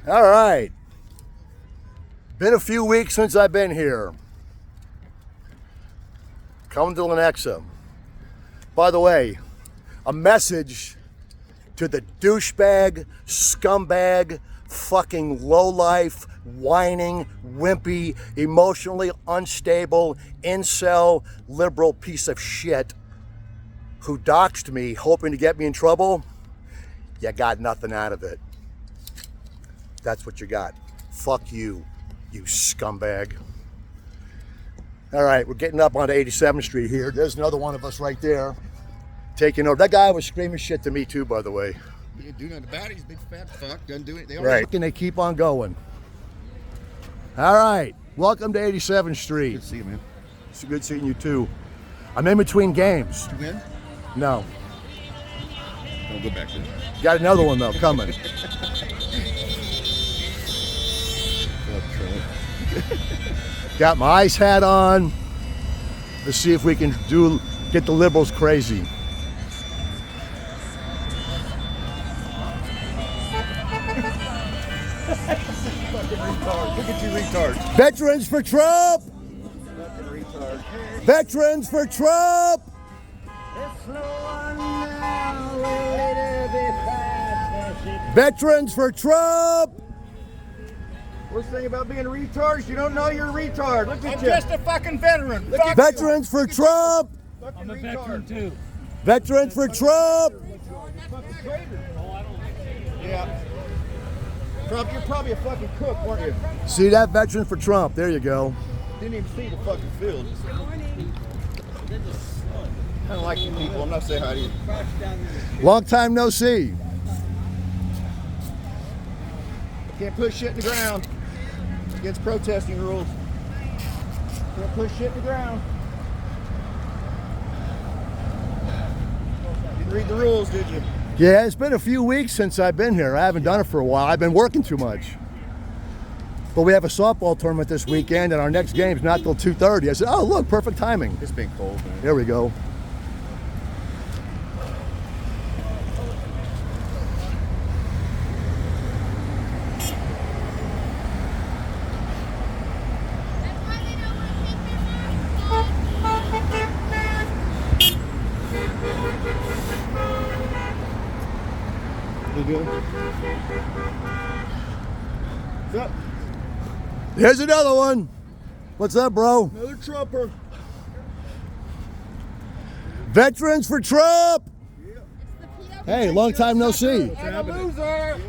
All right. Been a few weeks since I've been here. Coming to Lenexa. By the way, a message to the douchebag, scumbag, fucking lowlife, whining, wimpy, emotionally unstable, incel, liberal piece of shit who doxed me hoping to get me in trouble. You got nothing out of it. That's what you got. Fuck you, you scumbag. All right, we're getting up onto 87th Street here. There's another one of us right there taking over. That guy was screaming shit to me too, by the way. You do nothing about it. He's a big fat fuck. Doesn't do it. Right. And they keep on going. All right, welcome to 87th Street. Good to see you, man. It's good seeing you too. I'm in between games. Did you win? No. Don't go back there. Got another one though coming. Got my ice hat on. Let's see if we can get the liberals crazy. Fucking retard. Look at you retards. Veterans for Trump! Fucking retard. Veterans for Trump! Veterans for Trump! Worst thing about being a retard is you don't know you're a retard. Look at I'm you. just a fucking veteran. Look at Veterans for Trump! fucking I'm a retard. veteran too. Veterans for Trump! Fucking traitor. Yeah. Trump, you're probably a fucking cook, weren't you? See that? Veterans for Trump. There you go. Didn't even see the fucking field. I don't like you people. I'm not saying hi to you. Long time no see. Can't push shit in the ground. Against protesting rules. Can't push shit in the ground. Didn't read the rules, did you? Yeah, it's been a few weeks since I've been here. I haven't done it for a while. I've been working too much. But we have a softball tournament this weekend, and our next game's not till 2:30. I said, oh, look, perfect timing. It's been cold, man. There we go. You good? What's up? Here's another one. What's up, bro? Another Trumper. Veterans for Trump! Hey, long time no see. I'm a loser.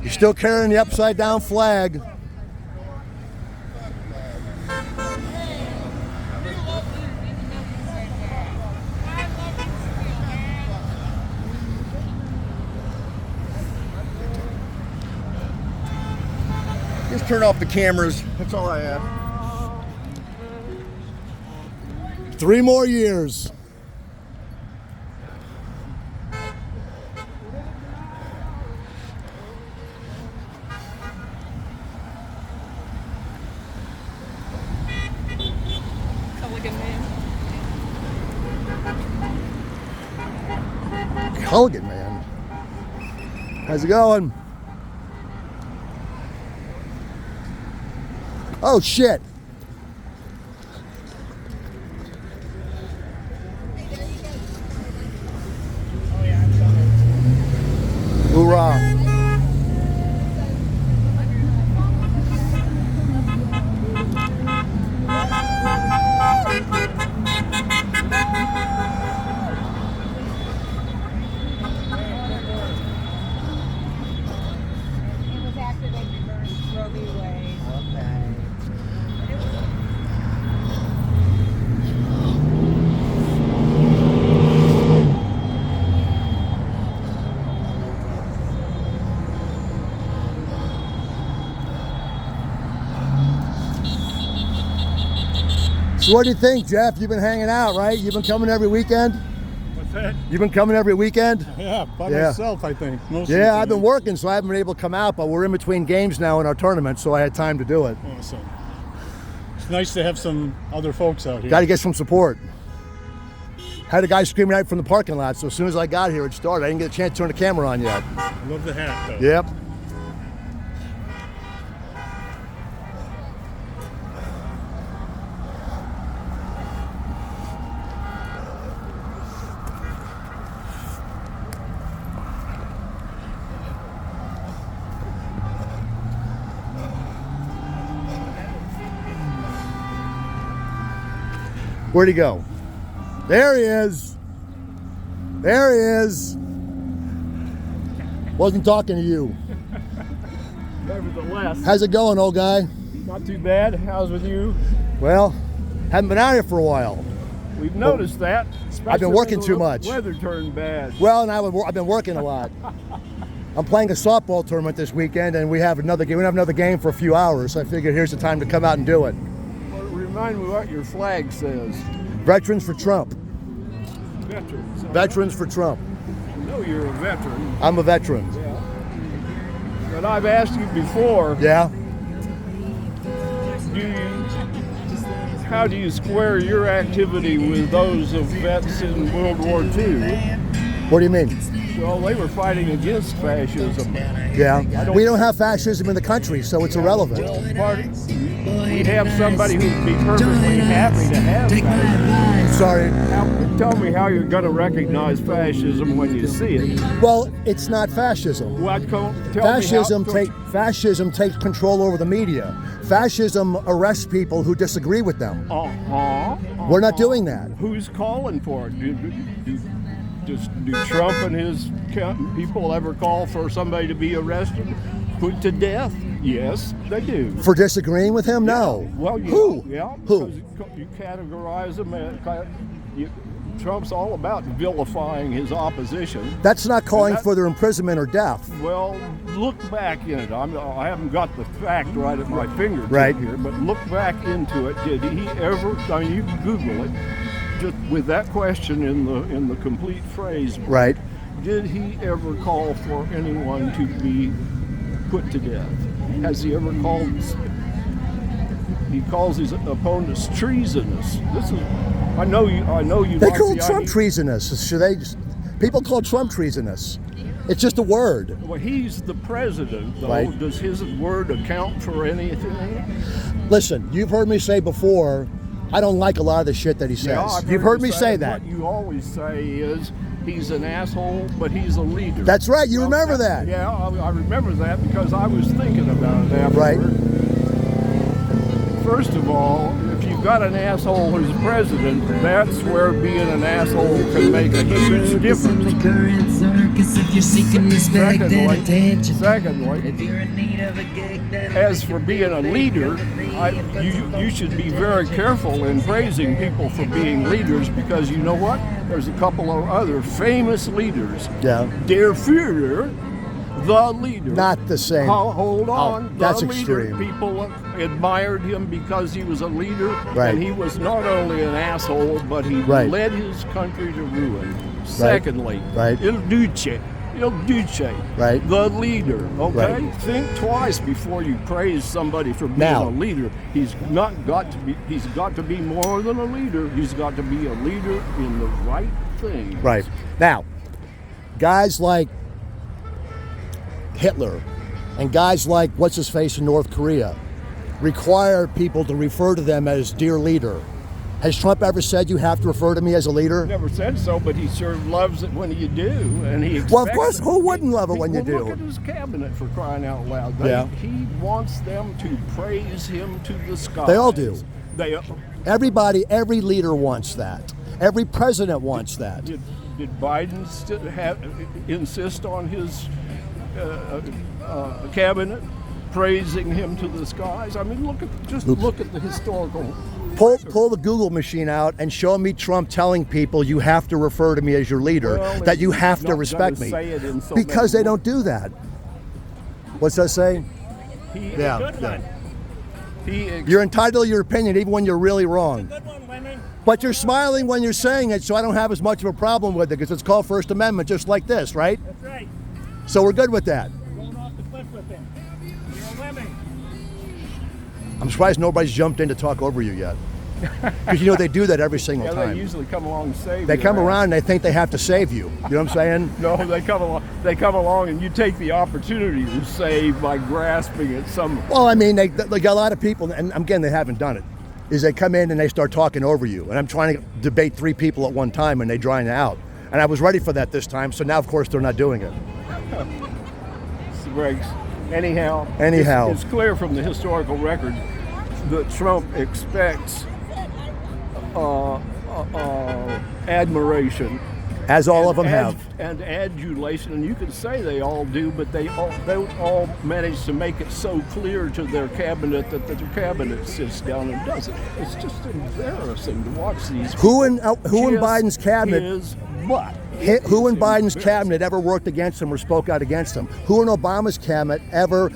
You're still carrying the upside down flag. Just turn off the cameras. That's all I ask. 3 more years. Culligan, man. How's it going? Oh, shit. Hoorah. So what do you think, Jeff? You've been hanging out, right? You've been coming every weekend? What's that? You've been coming every weekend? Yeah, by Yeah. myself, I think. Most of the Yeah, time. I've been working, so I haven't been able to come out, but we're in between games now in our tournament, so I had time to do it. Awesome. It's nice to have some other folks out here. Got to get some support. Had a guy screaming out from the parking lot, so as soon as I got here, it started. I didn't get a chance to turn the camera on yet. Love the hat, though. Yep. Where'd he go? There he is. There he is. Wasn't talking to you. Nevertheless, How's it going, old guy? not too bad. How's with you? Well, haven't been out here for a while. We've noticed that. I've been working especially too when much. the Weather turned bad. Well, and I've been working a lot. I'm playing a softball tournament this weekend, and we have another game. We have another game for a few hours. So I figured here's the time to come out and do it. Well, remind me what your flag says. Veterans for Trump. Veterans. Veterans for Trump. I know you're a veteran. I'm a veteran. Yeah. But I've asked you before. Yeah. How do you square your activity with those of vets in World War II? What do you mean? Well, they were fighting against fascism. Yeah. We don't have fascism in the country, so it's irrelevant. We'd have somebody who'd be perfectly happy to have fascism. Sorry. Tell me how you're going to recognize fascism when you see it. Well, it's not fascism. Fascism takes control over the media. Fascism arrests people who disagree with them. We're not doing that. Who's calling for it? Do Trump and his people ever call for somebody to be arrested, put to death? Yes, they do. For disagreeing with him? No. Well, yeah, Who? Yeah. Who? Because you categorize them. Trump's all about vilifying his opposition. That's not calling for their imprisonment or death. Well, look back in it. I haven't got the fact right at my fingertip here, but look back into it. Did he ever? I mean, you can Google it. Just with that question in the complete phrase. Right. Did he ever call for anyone to be put to death? Has he ever called? He calls his opponents treasonous. This is. I know you. They call Trump treasonous. Should they? People call Trump treasonous. It's just a word. Well, he's the president, though. Right. Does his word account for anything? Listen, you've heard me say before, I don't like a lot of the shit that he says. Yeah, You've heard me say that. What you always say is he's an asshole, but he's a leader. That's right. You remember that. Yeah, I remember that because I was thinking about it afterward. Right. First of all, if you've got an asshole who's president, that's where being an asshole can make a huge difference. Secondly, as for being a leader, you should be very careful in praising people for being leaders because you know what? There's a couple of other famous leaders. Yeah. Der Führer, the leader. Not the same. Hold on. Oh, that's the leader. extreme. People admired him because he was a leader. Right. And he was not only an asshole, but he led his country to ruin. Secondly, Il Duce. Right. The leader. Okay? Right. Think twice before you praise somebody for being a leader. He's got to be more than a leader. He's got to be a leader in the right thing. Right. Now, guys like Hitler and guys like what's-his-face in North Korea require people to refer to them as dear leader. Has Trump ever said you have to refer to me as a leader? Never said so, but he sure loves it when you do, and he expects. Well, of course, who wouldn't love it when you do? Look at his cabinet, for crying out loud. He wants them to praise him to the skies. They all do. Everybody, every leader wants that. Every president wants that. Did Biden insist on his cabinet praising him to the skies? I mean, look at the historical. Pull the Google machine out and show me Trump telling people you have to refer to me as your leader, that you have to respect me. Because they don't do that. What's that say? You're entitled to your opinion even when you're really wrong. But you're smiling when you're saying it, so I don't have as much of a problem with it because it's called First Amendment just like this, right? That's right. So we're good with that. Going off the cliff with him. You're a lemming. I'm surprised nobody's jumped in to talk over you yet. Because you know they do that every single Yeah, time. they usually come along and save They you. come around and they think they have to save you. You know what I'm saying? No, they come along. They come along, and you take the opportunity to save by grasping at some. Well, I mean, they got a lot of people, and again, they haven't done it. Is they come in and they start talking over you, and I'm trying to debate 3 people at one time, and they drying out. And I was ready for that this time, so now of course they're not doing it. Breaks. Anyhow, it's clear from the historical record that Trump expects admiration, As all of them have. and adulation, and you could say they all do, but they don't all manage to make it so clear to their cabinet that their cabinet sits down and does it. It's just embarrassing to watch these. Who in Biden's cabinet? His butt. Who in Biden's cabinet ever worked against him or spoke out against him? Who in Obama's cabinet ever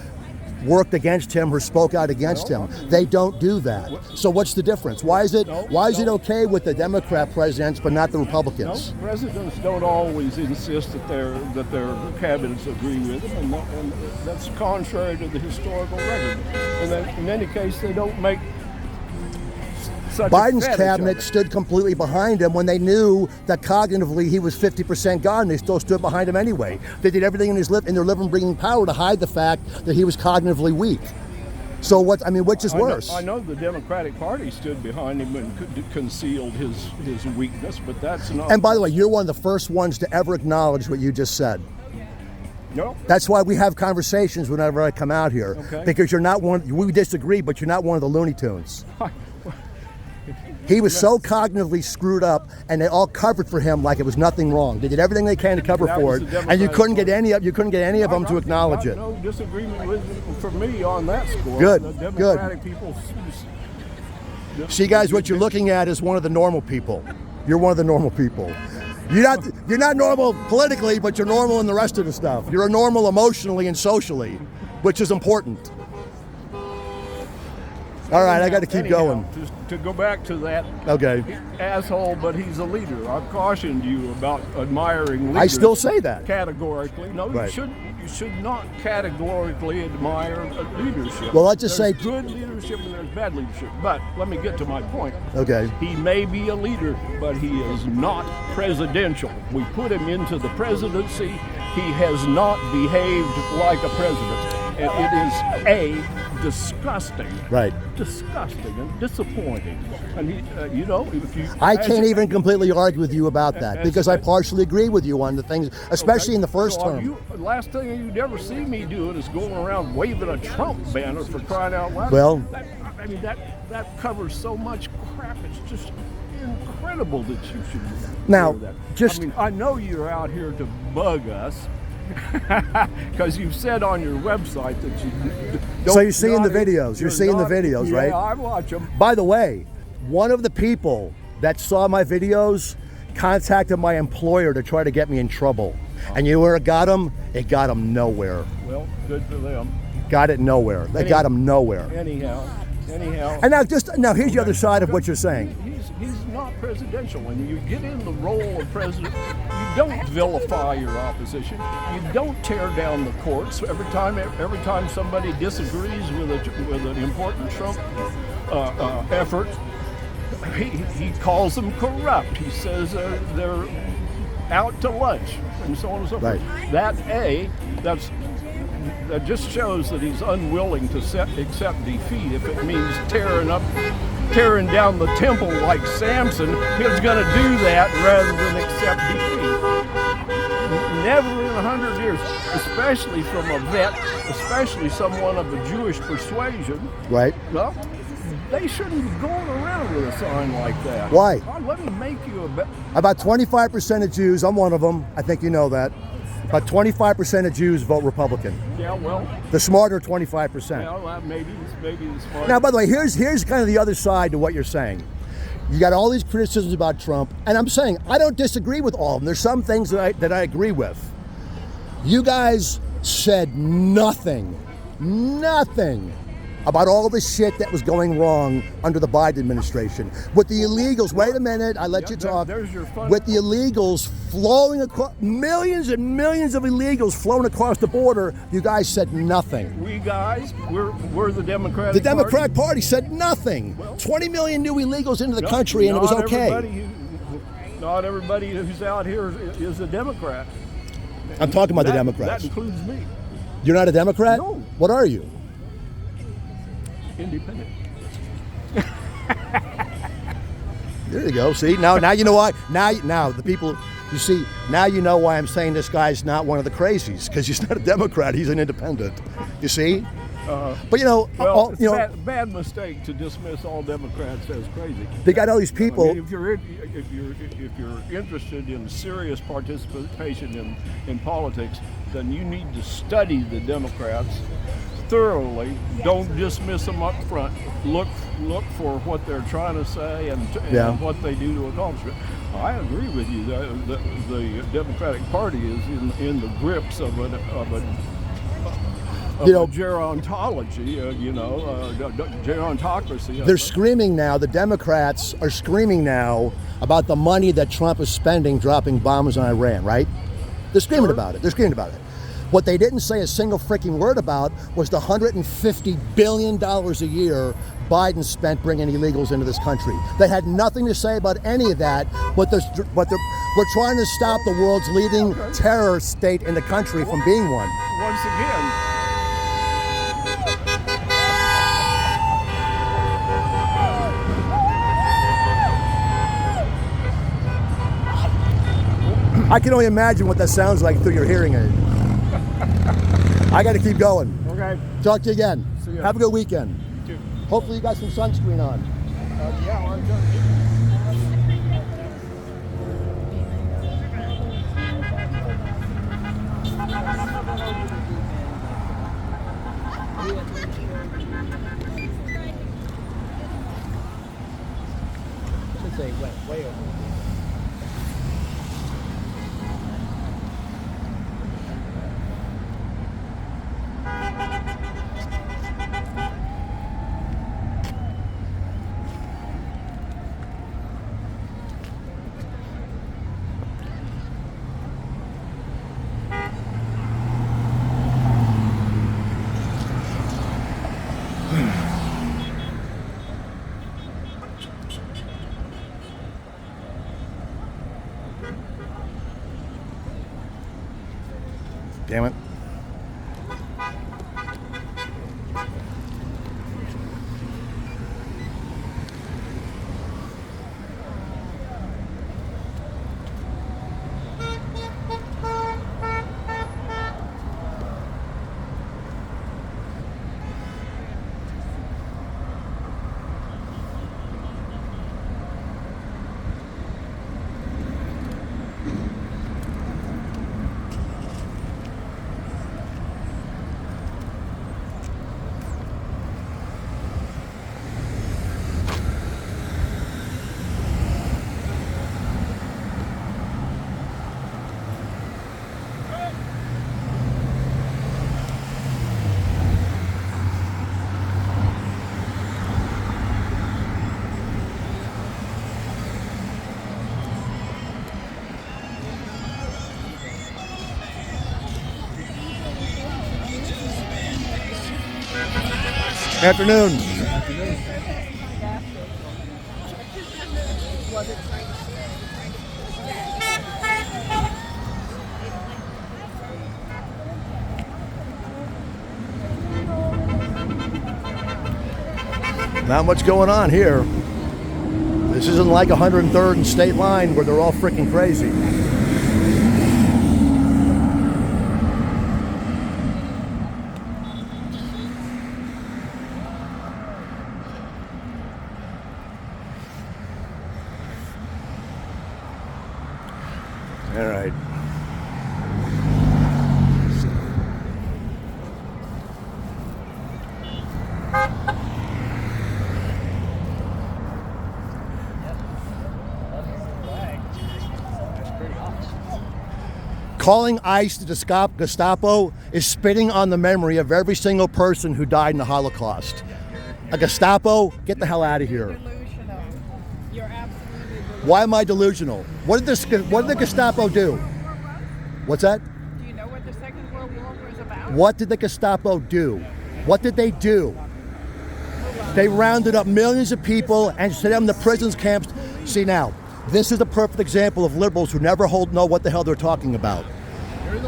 worked against him or spoke out against him? They don't do that. So what's the difference? Why is it okay with the Democrat presidents but not the Republicans? No, presidents don't always insist that their cabinets agree with them, and that's contrary to the historical record. And then, in any case, they don't make such Biden's a cabinet stood completely behind him when they knew that cognitively he was 50% gone. They still stood behind him anyway. They did everything in their living, bringing power to hide the fact that he was cognitively weak. So which is worse? I know the Democratic Party stood behind him and concealed his weakness, but that's not. And by the way, you're one of the first ones to ever acknowledge what you just said. No. That's why we have conversations whenever I come out here. Okay. Because you're not one. We disagree, but you're not one of the Looney Tunes. He was so cognitively screwed up, and they all covered for him like it was nothing wrong. They did everything they can to cover for it, and you couldn't get any of them to acknowledge it. No disagreement for me on that score. Good, The Democratic people. See, guys, what you're looking at is one of the normal people. You're one of the normal people. You're not normal politically, but you're normal in the rest of the stuff. You're normal emotionally and socially, which is important. All right, I got to keep going. To go back to that asshole, but he's a leader. I've cautioned you about admiring leaders. I still say that. Categorically. No, Right. you should not categorically admire leadership. Well, let's just There's say good leadership and there's bad leadership. But let me get to my point. Okay. He may be a leader, but he is not presidential. We put him into the presidency. He has not behaved like a president. And it is disgusting. Right. Disgusting and disappointing. And if you. I can't even completely argue with you about that because I partially agree with you on the things, especially in the first term. Last thing you'd ever see me doing is going around waving a Trump banner, for crying out loud. Well, that covers so much crap. It's just incredible that you should now do that. I know you're out here to bug us. Because you've said on your website that you don't. So you're seeing the videos. You're seeing the videos, right? Yeah, I watch them. By the way, one of the people that saw my videos contacted my employer to try to get me in trouble. And you know where it got him? It got him nowhere. Well, good for them. Got it nowhere. They got him nowhere. Anyhow. And now here's the other side of what you're saying. He's not presidential. When you get in the role of president, you don't vilify your opposition. You don't tear down the courts. Every time somebody disagrees with an important Trump effort, he calls them corrupt. He says they're out to lunch, and so on and so forth. Right. That just shows that he's unwilling to accept defeat. If it means tearing down the temple like Samson, he's going to do that rather than accept defeat. Never in 100 years, especially from a vet, especially someone of a Jewish persuasion. Right. Well, they shouldn't be going around with a sign like that. Why? Let me make you a bet. About 25% of Jews, I'm one of them, I think you know that. About 25% of Jews vote Republican. Yeah, well. The smarter 25%. Yeah, maybe the smarter. Now, by the way, here's kind of the other side to what you're saying. You got all these criticisms about Trump, and I'm saying I don't disagree with all of them. There's some things that I agree with. You guys said nothing about all the shit that was going wrong under the Biden administration. With the illegals, wait a minute, I let you talk. There's your fun. With the illegals flowing across, millions and millions of illegals flowing across the border, you guys said nothing. We guys, we're the Democratic The Democratic Party said nothing. 20 million new illegals into the country, and it was okay. Not everybody who's out here is a Democrat. I'm talking about the Democrats. That includes me. You're not a Democrat? No. What are you? Independent. There you go. See, now you know why. Now the people, you see, now you know why I'm saying this guy's not one of the crazies, because he's not a Democrat. He's an independent. You see. But you know, well, it's a bad mistake to dismiss all Democrats as crazy. They got all these people. I mean, if you're interested in serious participation in politics, then you need to study the Democrats thoroughly. Don't dismiss them up front. Look for what they're trying to say and what they do to accomplish it. I agree with you. The Democratic Party is in the grips of gerontology, gerontocracy. They're screaming now, the Democrats are screaming now about the money that Trump is spending dropping bombs on Iran, right? They're screaming about it. They're screaming about it. What they didn't say a single freaking word about was the $150 billion a year Biden spent bringing illegals into this country. They had nothing to say about any of that, but we're trying to stop the world's leading terror state in the country from being one. Once again, I can only imagine what that sounds like through your hearing aid. I got to keep going. Okay. Talk to you again. See ya. Have a good weekend. You too. Hopefully you got some sunscreen on. Yeah, I'm done. They went way over. Damn it. Afternoon. Not much going on here. This isn't like 103rd and State Line where they're all freaking crazy. All right. Calling ICE the Gestapo is spitting on the memory of every single person who died in the Holocaust. A Gestapo, get the hell out of here. Delusional. You're absolutely delusional. Why am I delusional? What did the Gestapo do? What's that? Do you know what the Second World War was about? What did the Gestapo do? What did they do? They rounded up millions of people and sent them to prisons, camps. See now, this is a perfect example of liberals who never know what the hell they're talking about.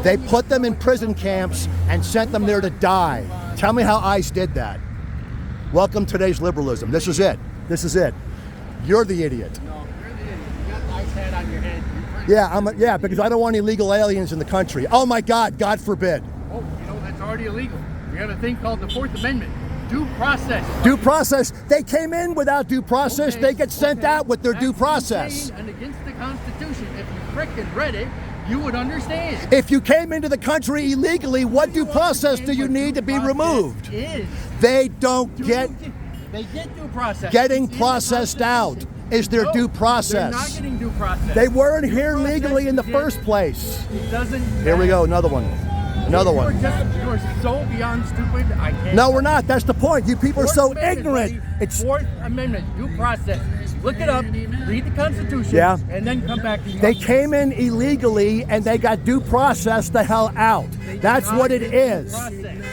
They put them in prison camps and sent them there to die. Tell me how ICE did that. Welcome to today's liberalism. This is it. This is it. You're the idiot. No, you're the idiot. You got the ice hat on your head. Yeah, because I don't want illegal aliens in the country. Oh my God, God forbid. Oh, you know, that's already illegal. We have a thing called the Fourth Amendment. Due process. Due process. They came in without due process. Okay, They get sent out with their That's due process. insane and against the Constitution. If you frickin' read it, you would understand. If you came into the country illegally, what due process do you need to be removed? They don't get They get due process. getting It's in the processed out. Constitution. Is their No, due They're not process? getting due process. They weren't here Due process legally in the is first place. It doesn't. Here we go, another one. Another one. You're so beyond stupid. I can't. No, we're not. That's the point. You people are Fourth so Amendment, ignorant. buddy. It's Fourth Amendment, due process. Look it up, read the Constitution, Yeah. and then come back to the they came in illegally and they got due process the hell out. That's what it is.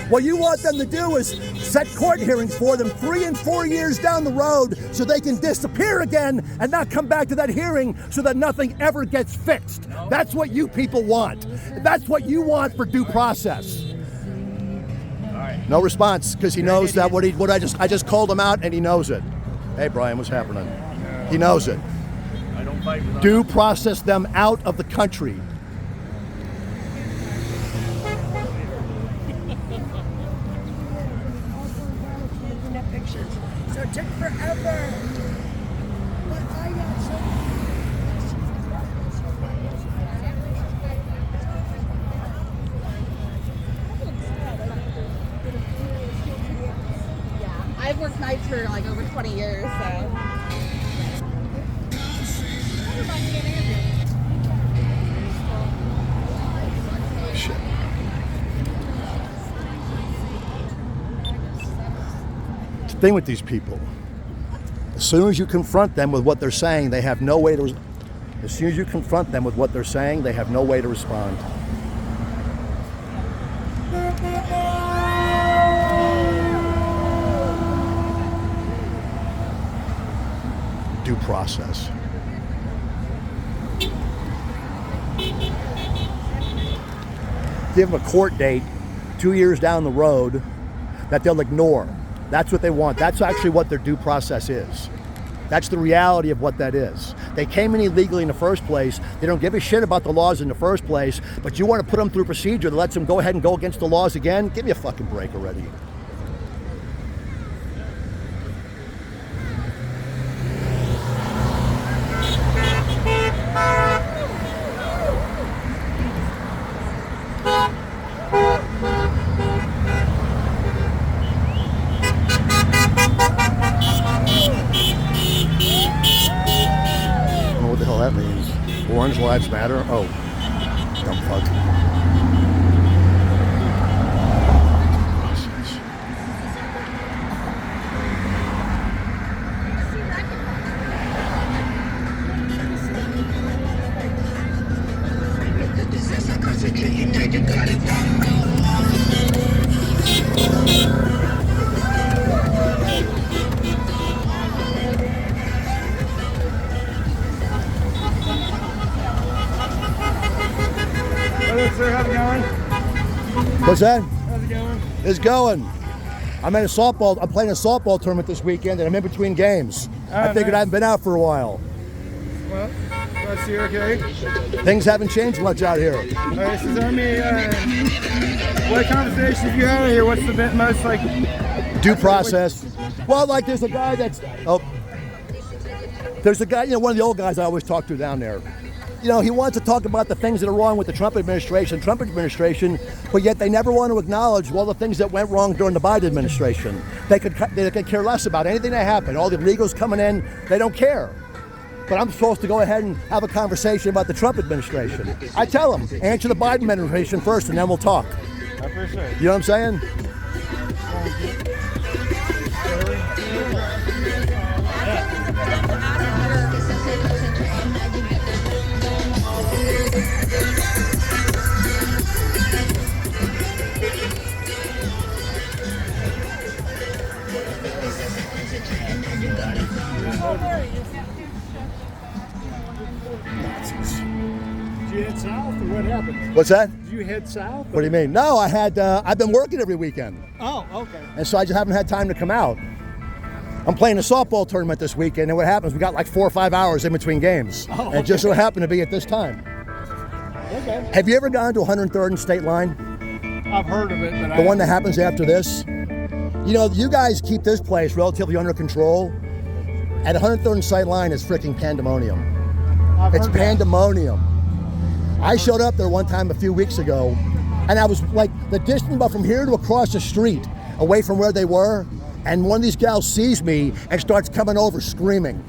What you want them to do is set court hearings for them 3 and 4 years down the road so they can disappear again and not come back to that hearing so that nothing ever gets fixed. That's what you people want. That's what you want for due process. No response because he knows that I just called him out and he knows it. Hey Brian, what's happening? He knows it. I don't fight with Due process them out of the country. Pictures. So it took forever. But I got so. Yeah, I've worked nights for like over 20 years, so. Shit. The thing with these people, as soon as you confront them with what they're saying, they have no way to. As soon as you confront them with what they're saying, they have no way to respond. Due process. Give them a court date 2 years down the road that they'll ignore. That's what they want. That's actually what their due process is. That's the reality of what that is. They came in illegally in the first place. They don't give a shit about the laws in the first place, but you want to put them through procedure that lets them go ahead and go against the laws again? Give me a fucking break already. I don't know what the hell that means. Orange Lives Matter? Oh, dumb fuck. Hello, sir. How's it going? What's that? How's it going? It's going. I'm playing a softball tournament this weekend and I'm in between games. I figured nice. I haven't been out for a while. Well, let's see. Okay. Things haven't changed much out here. All right. So tell me, what conversations have you had here? What's the most like? Due process. Well, like there's a guy that's, there's a guy, one of the old guys I always talk to down there. He wants to talk about the things that are wrong with the Trump administration, but yet they never want to acknowledge all the things that went wrong during the Biden administration. They could care less about anything that happened. All the illegals coming in, they don't care. but I'm supposed to go ahead and have a conversation about the Trump administration. I tell them, answer the Biden administration first, and then we'll talk. I appreciate it. You know what I'm saying? Did you head south or what happened? What's that? Did you head south? What do you mean? No, I've been working every weekend. Oh, okay. And so I just haven't had time to come out. I'm playing a softball tournament this weekend, and what happens, we got like 4 or 5 hours in between games. Oh, And it just so happened to be at this time. Okay. Have you ever gone to 103rd and State Line? I've heard of it, but The one that happens after this? You know, you guys keep this place relatively under control. At 103rd and State Line is freaking pandemonium. It's pandemonium. I showed up there one time a few weeks ago, and I was like the distance about from here to across the street, away from where they were, and one of these gals sees me and starts coming over screaming.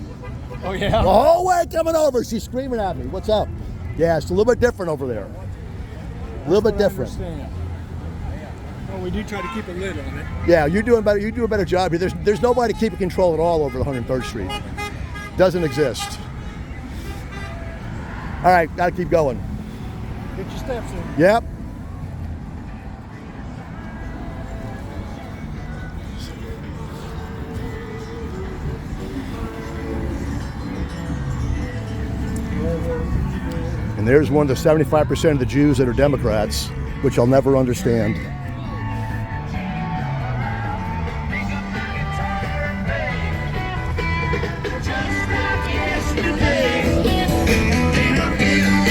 Oh, yeah? The whole way coming over, she's screaming at me. What's up? Yeah, it's a little bit different over there. A little bit different. Well, we do try to keep a lid on it. Yeah, you're doing better. You do a better job here. There's nobody keeping control at all over 103rd Street. Doesn't exist. All right, gotta keep going. Get your steps in. Yep. And there's one of the 75% of the Jews that are Democrats, which I'll never understand.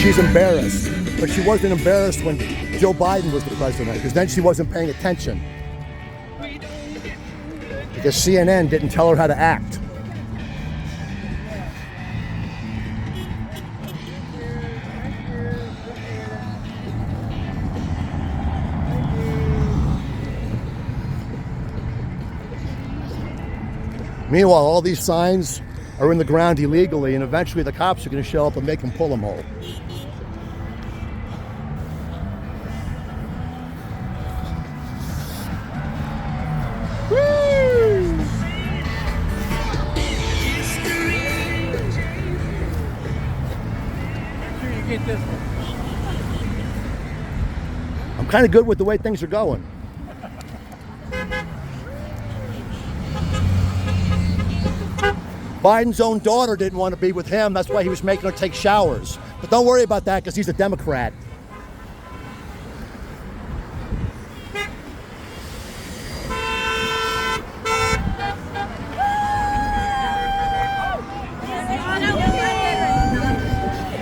She's embarrassed, but she wasn't embarrassed when Joe Biden was the president, because then she wasn't paying attention. Because CNN didn't tell her how to act. Meanwhile, all these signs are in the ground illegally, and eventually the cops are going to show up and make them pull them all. I'm kind of good with the way things are going. Biden's own daughter didn't want to be with him. That's why he was making her take showers. But don't worry about that because he's a Democrat.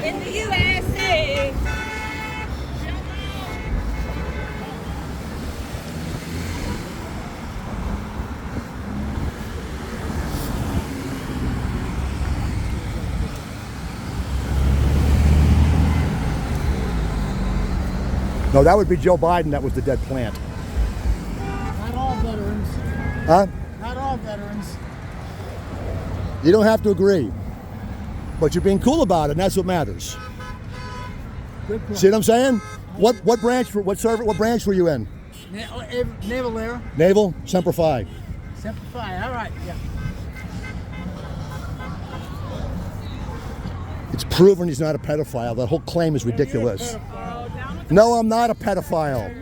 In the USA. No, that would be Joe Biden. That was the dead plant. Not all veterans. Huh? Not all veterans. You don't have to agree. But you're being cool about it, and that's what matters. Good point. See what I'm saying? What branch were you in? Naval Air. Naval? Semper Fi. Semper Fi. All right. Yeah. It's proven he's not a pedophile. That whole claim is ridiculous. No, I'm not a pedophile.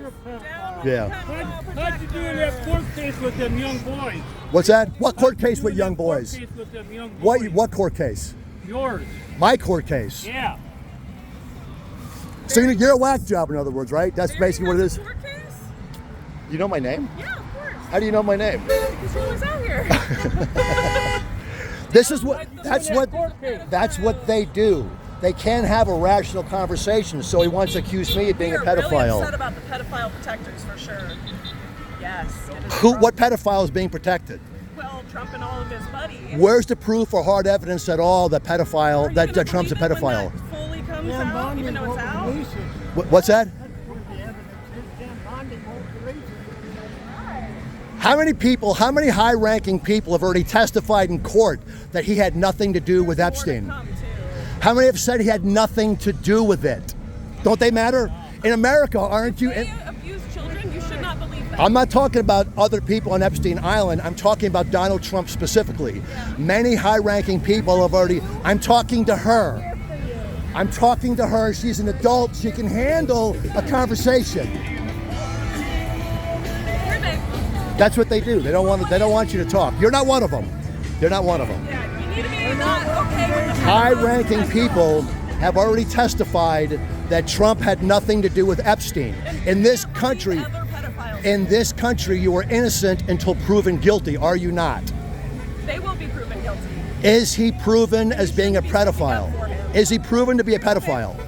Yeah. How'd you do in that court case with them young boys? What's that? What court case with young boys? Court case with them young boys. What court case? Yours. My court case. Yeah. So you're a whack job, in other words, right? That's basically what it is. Court case? You know my name? Yeah, of course. How do you know my name? Because you're always out here. This is what that's what they do. They can't have a rational conversation, so he wants to accuse me of being a We are really pedophile. upset about the pedophile protectors for sure. Yes. it is What pedophile is being protected? Well, Trump and all of his buddies. Where's the proof or hard evidence at all that Are you that gonna Trump's a believe it when pedophile? that fully comes out, even though it's out. What's that? How many high-ranking people have already testified in court that he had nothing to do with Epstein? More to come, too. How many have said he had nothing to do with it? Don't they matter? In America, aren't you? If they abuse children, you should not believe that. I'm not talking about other people on Epstein Island. I'm talking about Donald Trump specifically. Many high-ranking people have already. I'm talking to her. I'm talking to her. She's an adult. She can handle a conversation. That's what they do. They don't want you to talk. You're not one of them. You're not one of them. Yeah, you need to be not okay with the High-ranking people have already testified that Trump had nothing to do with Epstein. In this country, you are innocent until proven guilty. Are you not? They will be proven guilty. Is he proven as being a pedophile? Is he proven to be a pedophile?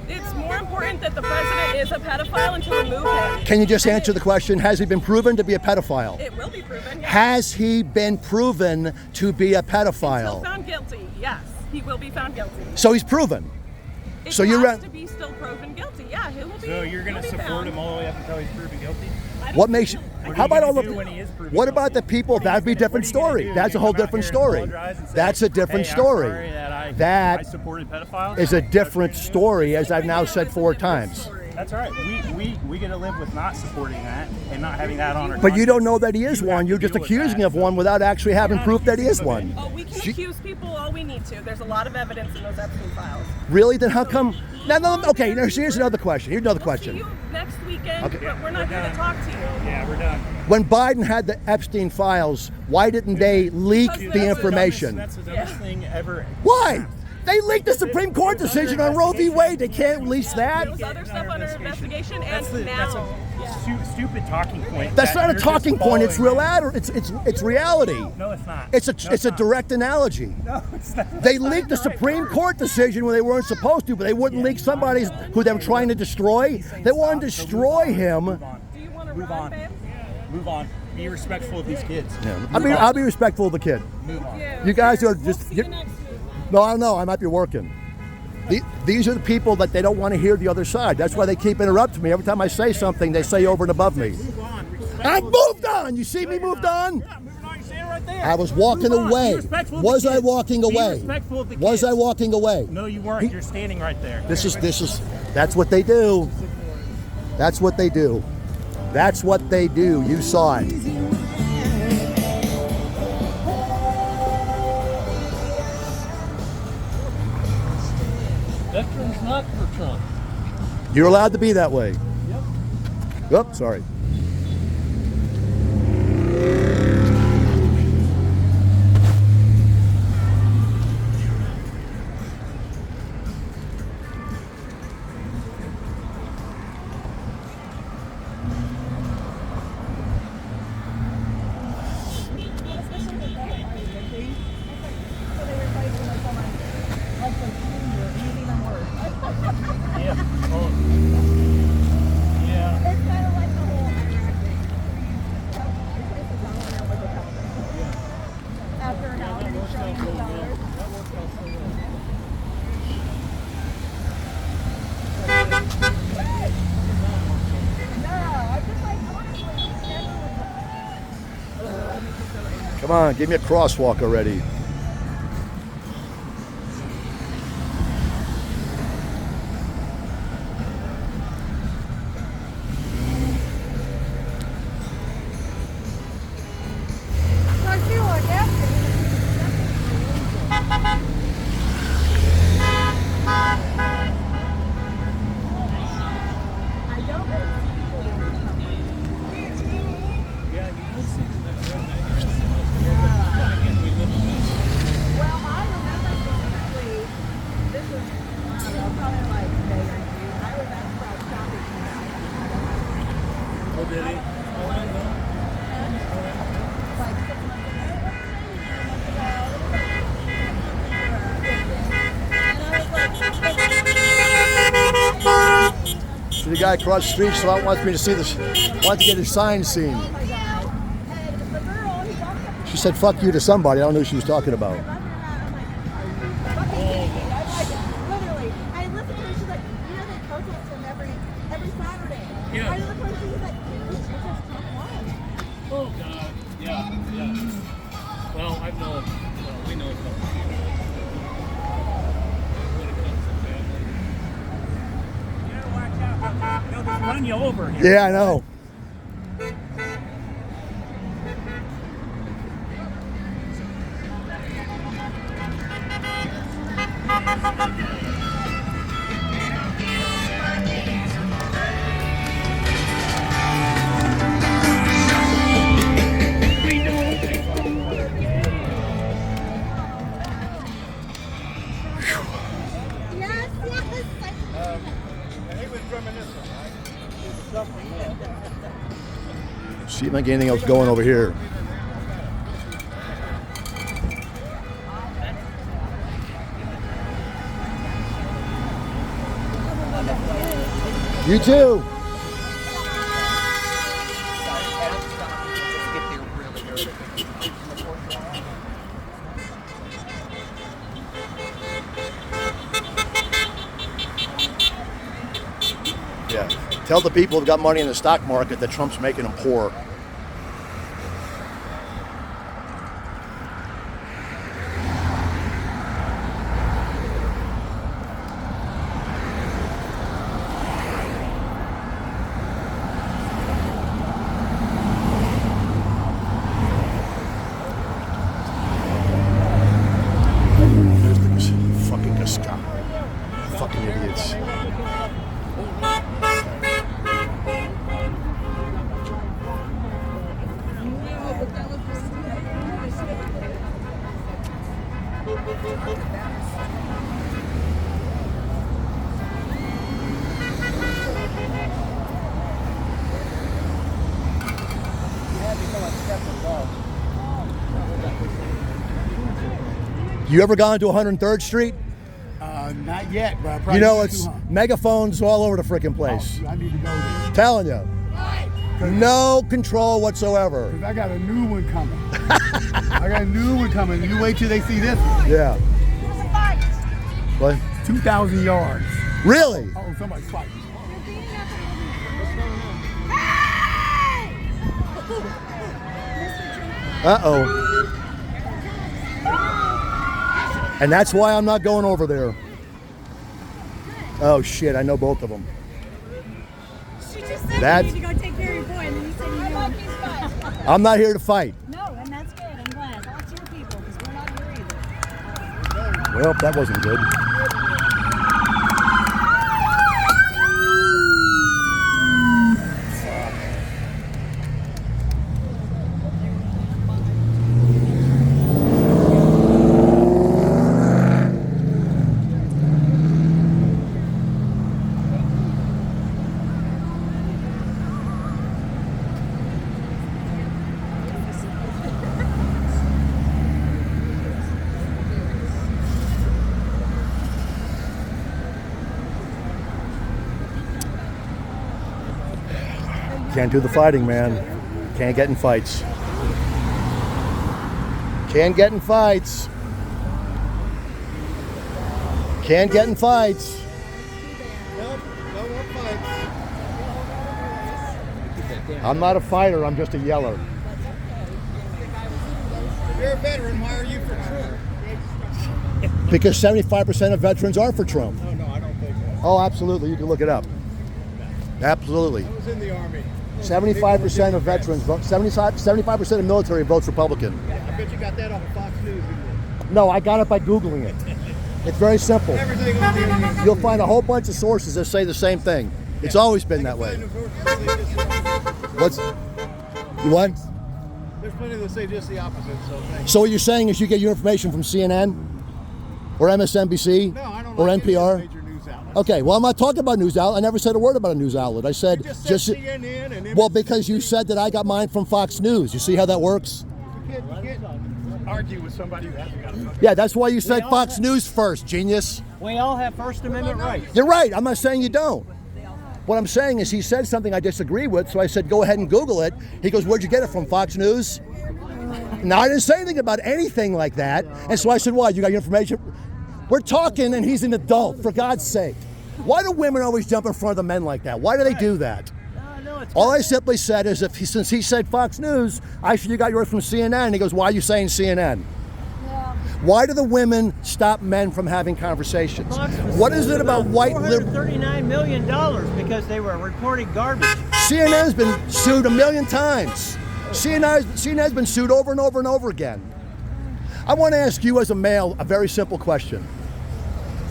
It's more important that the president is a pedophile and to remove him. Can you just answer the question? Has he been proven to be a pedophile? It will be proven. Yes. Has he been proven to be a Until pedophile? found guilty, yes, he will be found guilty. So he's proven. It So has you're to be still proven guilty. Yeah, he will be. So you're going to support him all the way up until he's proven guilty? What makes you? How about all the? when he is proven What about the people? That'd be a different story. That's a whole different story. That's a different story. I supported pedophiles. Is a different story, as I've now said 4 times. That's all right. We get to live with not supporting that and not having that on our. But you don't know that he is one. You're just accusing of one without actually having proof that he is one. Oh, we can accuse people all we need to. There's a lot of evidence in those Epstein files. Really? Then how come? No. Okay. Now here's another question. Here's another We'll see question. you next weekend, Okay. but we're not here to talk to you. Yeah, we're done. When Biden had the Epstein files, why didn't they leak the information? That's the dumbest thing ever. Why? They leaked the Supreme Court decision on Roe v. Wade. They can't release that. There was other stuff under investigation, That's and that's now. a stupid talking point. That's that not a you're talking just point. It's real. following. It's reality. No, it's not. It's a direct analogy. No, it's not. They leaked the Supreme Court decision when they weren't supposed to, but they wouldn't leak somebody's who they were trying to destroy. They wanted to destroy him. Move on. Do you want to Move run, on. babe? Be respectful of these kids. I'll be respectful of the kid. Move on. You guys are just. See you next week. No, I don't know. I might be working. These are the people that they don't want to hear the other side. That's why they keep interrupting me. Every time I say something, they say over and above me. I moved on. You see me moved on? I was walking away. Was I walking away? Was I walking away? No, you weren't. You're standing right there. That's what they do. That's what they do. That's what they do. You saw it. Veterans not for Trump. You're allowed to be that way. Yep. Oops, sorry. Come on, give me a crosswalk already. The guy across the street wants me to see this, wants to get his sign seen. She said fuck you to somebody. I don't know who she was talking about. Literally. I listen to her, she's like, you know, they protest him every Saturday. Yeah. I know the person who's like, it's just why? Oh, God. Yeah. Well, I've known, we know a couple people. run you over here. Yeah, I know. Yes, yes. See if I get anything else going over here. You too. Yeah. Tell the people who've got money in the stock market that Trump's making them poor. There's these fucking Casca. Fucking idiots. You ever gone to 103rd Street? Not yet, but I probably You know, need it's to, huh? megaphones all over the freaking place. I need to go there. Telling you. No control whatsoever. Because I got a new one coming. I got a new one coming. You wait till they see this one. Yeah. What? 2,000 yards. Really? Oh, somebody's fighting. Uh-oh. And that's why I'm not going over there. Oh, shit. I know both of them. She just said That's- you need to go take care of your boy, and then you said you knew. I'm not here to fight. No, and that's good. I'm glad. Talk to your people, because we're not here either. Well, that wasn't good. Can't do the fighting, man. Can't get in fights. Can't get in fights. Can't get in fights. I'm not a fighter, I'm just a yeller. You're a veteran. Why are you for Trump? Because 75% of veterans are for Trump. Oh, no, I don't think so. Oh, absolutely. You can look it up. Absolutely. I was in the Army. 75% of veterans vote, 75% of military votes Republican. I bet you got that off of Fox News. No, I got it by Googling it. It's very simple. Everything on the internet. You'll find a whole bunch of sources that say the same thing. It's always been that way. What's you what? There's plenty that say just the opposite, so thanks. So what you're saying is you get your information from CNN or MSNBC No, I don't or like any NPR? major news outlets. Okay, well I'm not talking about news outlet. I never said a word about a news outlet. I said You just said CNN and well because you said that I got mine from Fox News. You see how that works? You can't argue with somebody who hasn't got a fucking... Yeah, that's why you said Fox News first, genius. We all have First Amendment rights. You're right. I'm not saying you don't. What I'm saying is he said something I disagree with, so I said, go ahead and Google it. He goes, where'd you get it from, Fox News? Now, I didn't say anything about anything like that. And so I said, why? You got your information? We're talking, and he's an adult, for God's sake. Why do women always jump in front of the men like that? Why do they do that? All I simply said is, since he said Fox News, I said, you got yours from CNN. And he goes, why are you saying CNN? Why do the women stop men from having conversations? What is it about white liberals? $439 million because they were reporting garbage. CNN's been sued 1,000,000 times. CNN's been sued over and over and over again. I want to ask you as a male a very simple question.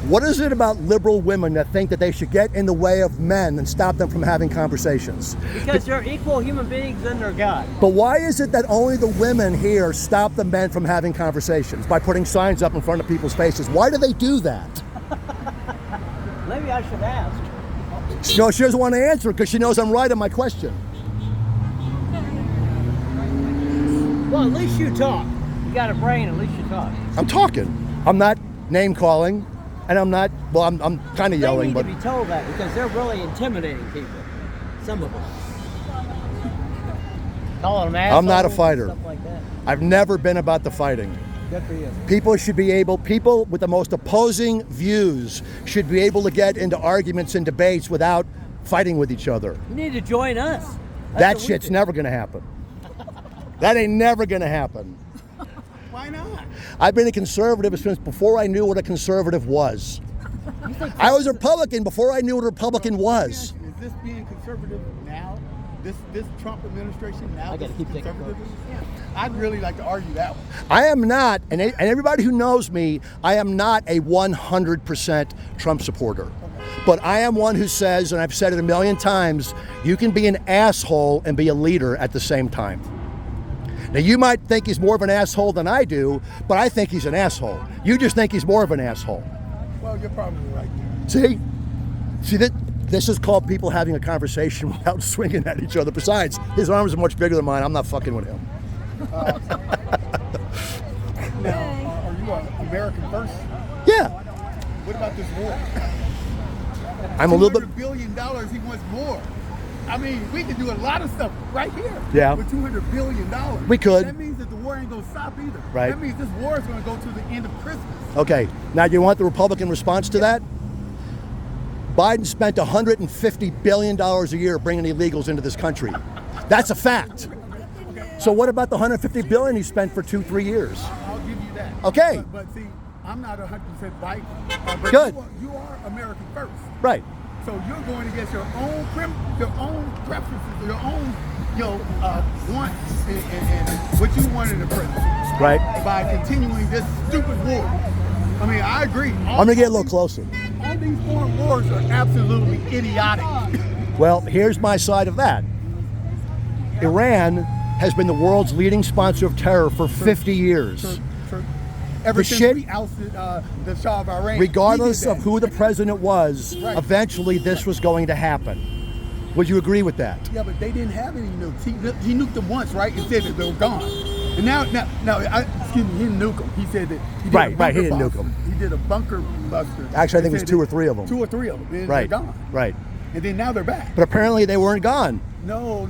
What is it about liberal women that think that they should get in the way of men and stop them from having conversations? Because they're equal human beings under God. But why is it that only the women here stop the men from having conversations by putting signs up in front of people's faces? Why do they do that? Maybe I should ask. No, she doesn't want to answer because she knows I'm right on my question. Well, at least you talk. You got a brain, at least you talk. I'm talking. I'm not name calling, and I'm not. Well, I'm kind of yelling, They but need to be told that because they're really intimidating people. Some of them. Calling them assholes, I'm not a fighter. Stuff like that. I've never been about the fighting. Good for you. People with the most opposing views should be able to get into arguments and debates without fighting with each other. You need to join us. That's That what we shit's do. never gonna happen. That ain't never gonna happen. Why not? I've been a conservative since before I knew what a conservative was. I was a Republican before I knew what a Republican was. Is this being conservative now? This Trump administration now? I gotta this keep is taking conservative? I'd really like to argue that one. I am not, and everybody who knows me, I am not a 100% Trump supporter. But I am one who says, and I've said it 1,000,000 times, you can be an asshole and be a leader at the same time. Now, you might think he's more of an asshole than I do, but I think he's an asshole. You just think he's more of an asshole. Well, you're probably right. See this is called people having a conversation without swinging at each other. Besides, his arms are much bigger than mine. I'm not fucking with him. Now, are you an American first? Yeah, What about this war? I'm a little bit. $200 billion, he wants more. I mean, we could do a lot of stuff right here. Yeah. With $200 billion. We could. That means that the war ain't going to stop either. Right. That means this war is going to go to the end of Christmas. Okay, now you want the Republican response to that? Biden spent $150 billion a year bringing illegals into this country. That's a fact. So what about the $150 billion he spent for 2-3 years? I'll give you that. Okay. But see, I'm not 100% white. But Good. You are American first. Right. So you're going against your own preferences, your own wants and what you want in the president. Right. By continuing this stupid war. I mean, I agree. I'm gonna get a little closer. All these foreign wars are absolutely idiotic. Well, here's my side of that. Iran has been the world's leading sponsor of terror for 50 years. Ever The since shit- we ousted the Shah of Iran. Regardless he did of that. who the president was, Right. eventually this was going to happen. Would you agree with that? Yeah, but they didn't have any nukes. He nuked them once, right? And said that they were gone. And now, excuse me, he didn't nuke them. He said that he did Right, a right, he bunker didn't nuke bust. 'em. He did a bunker buster. Actually, I think He it was said 2 or that- 3 of them. 2 or 3 of them. And Right. they're gone. Right. And then now they're back. But apparently they weren't gone. No,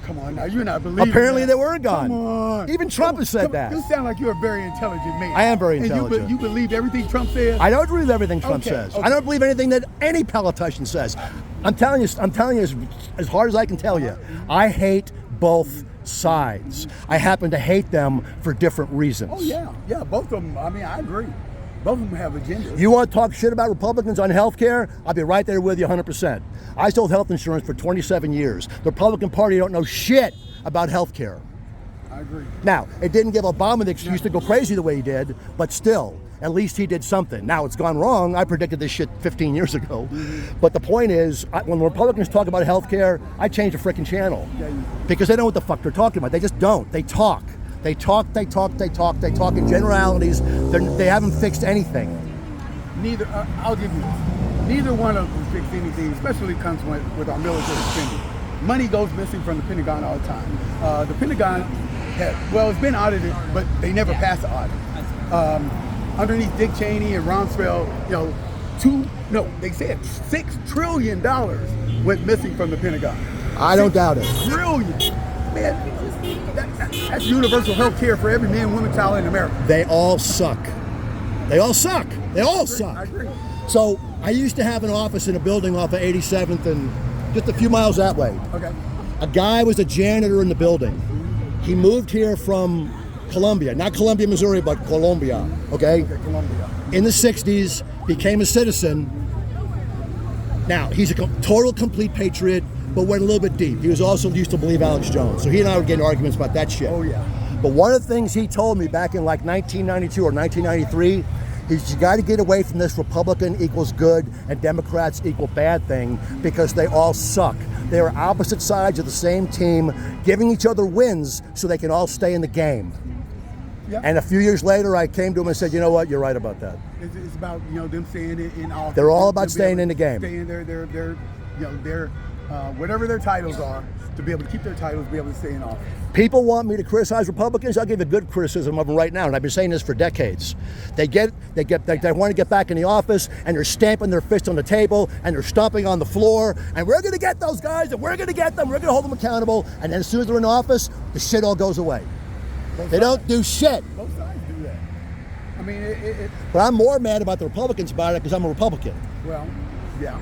come on now. You're not believing Apparently that. they weren't gone. Come on. Even Trump has said Come on. that. You sound like you're a very intelligent man. I am very And intelligent. you believe everything Trump says? I don't believe everything Trump Okay, says. okay. I don't believe anything that any politician says. I'm telling you as hard as I can tell you. I hate both sides. I happen to hate them for different reasons. Oh, yeah, both of them. I mean, I agree. Both of them have agendas. You want to talk shit about Republicans on health care? I'll be right there with you 100%. I sold health insurance for 27 years. The Republican Party don't know shit about health care. I agree. Now, it didn't give Obama the excuse to go crazy the way he did, but still, at least he did something. Now, it's gone wrong. I predicted this shit 15 years ago. But the point is, when Republicans talk about health care, I change the freaking channel. Because they know what the fuck they're talking about. They just don't. They talk. They talk in generalities. They haven't fixed anything. Neither, I'll give you this. Neither one of them fix anything, especially comes with our military spending. Money goes missing from the Pentagon all the time. The Pentagon it's been audited, but they never pass the audit. Underneath Dick Cheney and Rumsfeld, they said $6 trillion went missing from the Pentagon. I don't doubt it. Trillion. Man, that's universal health care for every man, woman, child in America. They all suck. They all suck. They all suck. I agree. So I used to have an office in a building off of 87th and just a few miles that way. Okay. A guy was a janitor in the building. He moved here from Columbia, not Columbia, Missouri, but Columbia, okay? Columbia. In the 60s, became a citizen. Now, he's a total, complete patriot, but went a little bit deep. He was also used to believe Alex Jones. So he and I would get in arguments about that shit. Oh, yeah. But one of the things he told me back in like 1992 or 1993, he's you got to get away from this Republican equals good and Democrats equal bad thing because they all suck. They are opposite sides of the same team, giving each other wins so they can all stay in the game. Yeah. And a few years later, I came to him and said, you know what, you're right about that. It's about, you know, them staying in office. They're all about staying in the game. Staying their whatever their titles are, to be able to keep their titles, be able to stay in office. People want me to criticize Republicans. I'll give a good criticism of them right now, and I've been saying this for decades. They want to get back in the office, and they're stamping their fist on the table, and they're stomping on the floor, and we're going to get those guys, and we're going to get them, we're going to hold them accountable, and then as soon as they're in office, the shit all goes away. They don't do shit. Both sides do that. I mean, But I'm more mad about the Republicans about it because I'm a Republican. well, yeah.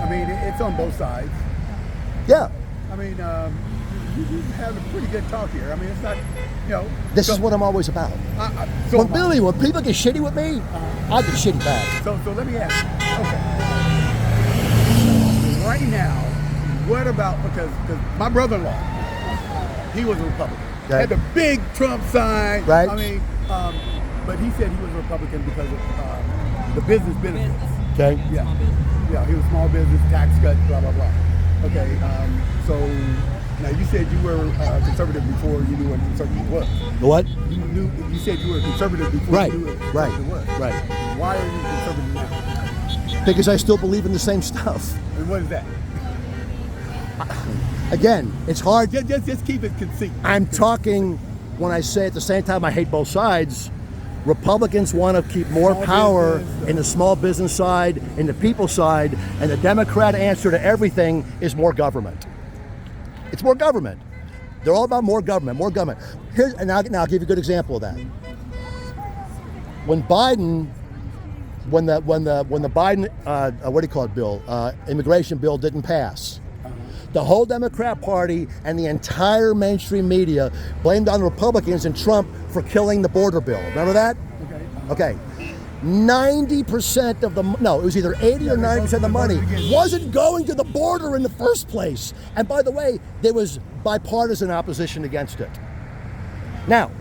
I mean, it's on both sides. Yeah. I mean, you have a pretty good talk here. I mean, it's not, you know. This is what I'm always about. So When people get shitty with me, I get shitty back. So let me ask you. Okay. Right now, what about, because my brother-in-law, he was a Republican. Okay. Had the big Trump sign. Right. I mean, but he said he was a Republican because of the business benefits. Okay. Yeah, he was small business, tax cuts, blah, blah, blah. Okay, so now you said you were conservative before you knew what conservative was. What? You said you were conservative before you knew what conservative was. Right. Why are you conservative now? Because I still believe in the same stuff. And what is that? Again, it's hard. Just keep it conceit. I'm talking when I say at the same time I hate both sides. Republicans want to keep more power in the small business side, in the people side, and the Democrat answer to everything is more government. It's more government. They're all about more government, more government. And I'll give you a good example of that. When Biden, when the Biden, what do you call it, bill, immigration bill didn't pass, the whole Democrat Party and the entire mainstream media blamed on the Republicans and Trump for killing the border bill. Remember that? Okay. 90% of it was either 80 or 90% of the money wasn't going to the border in the first place. And by the way, there was bipartisan opposition against it. Now,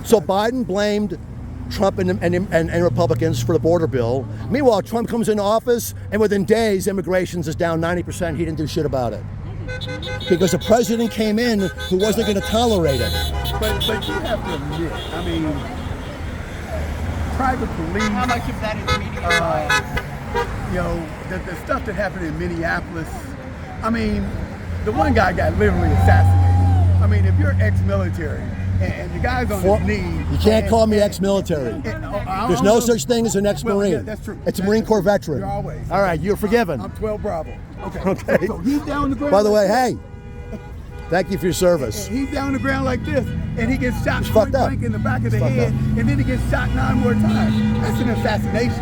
so Biden blamed Trump and Republicans for the border bill. Meanwhile, Trump comes into office, and within days, immigration is down 90%. He didn't do shit about it. Because the president came in who wasn't going to tolerate it. But you have to admit, I mean, private police. How much of that is media? You know, the stuff that happened in Minneapolis. I mean, the one guy got literally assassinated. I mean, if you're ex-military and the guy's on his knee. You can't call me ex-military. There's no such thing as an ex-Marine. Well, yeah, that's true. It's a Marine Corps veteran. You're always. All right, you're forgiven. I'm 12 Bravo. Okay. So he's down on the ground. By the way, hey, thank you for your service. He's down on the ground like this, and he gets shot fucked up. in the back of the head, and then he gets shot 9 more times. That's an assassination.